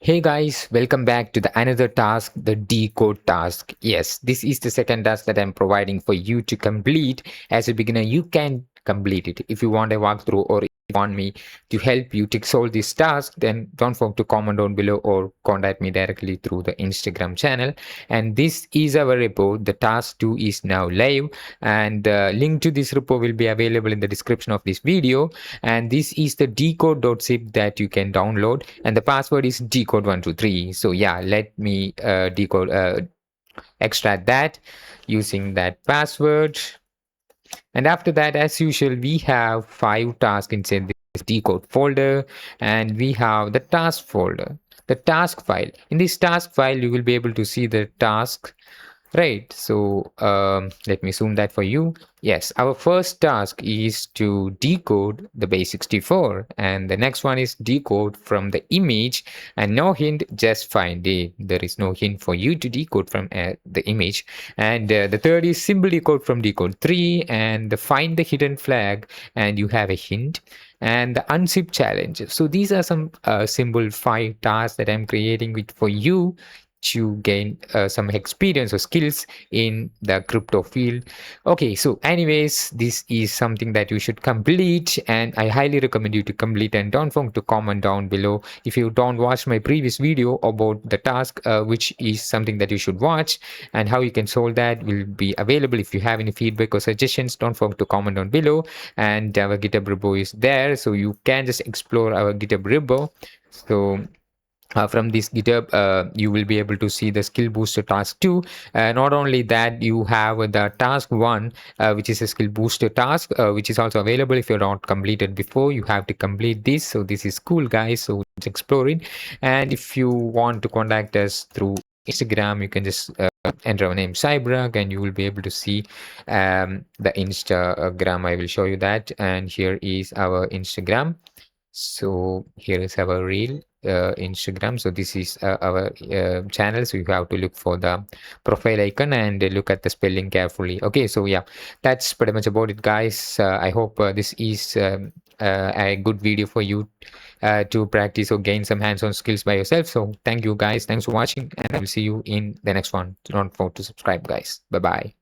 Hey guys, welcome back to the another task, the decode task. Yes, this is the second task that I'm providing for you to complete. As a beginner, you can complete it. If you want a walkthrough or if you want me to help you to solve this task, then don't forget to comment down below or contact me directly through the Instagram channel. And this is our repo. The task 2 is now live, and the link to this repo will be available in the description of this video. And this is the decode.zip that you can download, and the password is decode123. So yeah, let me extract that using that password. And after that, as usual, we have 5 tasks inside this decode folder, and we have the task folder, the task file. In this task file, you will be able to see the task. Right, so let me zoom that for you. Yes, our first task is to decode the base 64, and the next one is decode from the image, and no hint, just find it. There is no hint for you to decode from the image. And the third is simple decode from decode 3, and the find the hidden flag, and you have a hint. And the unzip challenge. So these are some simple 5 tasks that I'm creating with for you to gain some experience or skills in the crypto field. Okay, so anyways, this is something that you should complete, and I highly recommend you to complete. And don't forget to comment down below if you don't watch my previous video about the task, which is something that you should watch, and how you can solve that will be available. If you have any feedback or suggestions, don't forget to comment down below. And our GitHub repo is there, so you can just explore our GitHub repo. So from this GitHub, you will be able to see the skill booster task 2. Not only that, you have the task 1, which is a skill booster task, which is also available. If you're not completed before, you have to complete this. So this is cool, guys. So let's explore it. And if you want to contact us through Instagram, you can just enter our name Cyberg, and you will be able to see the Instagram. I will show you that. And here is our Instagram. So here is our real Instagram. So this is our channel. So you have to look for the profile icon and look at the spelling carefully. Okay, so yeah, that's pretty much about it, guys. I hope this is a good video for you to practice or gain some hands-on skills by yourself. So thank you, guys. Thanks for watching, and I will see you in the next one. Don't forget to subscribe, guys. Bye bye.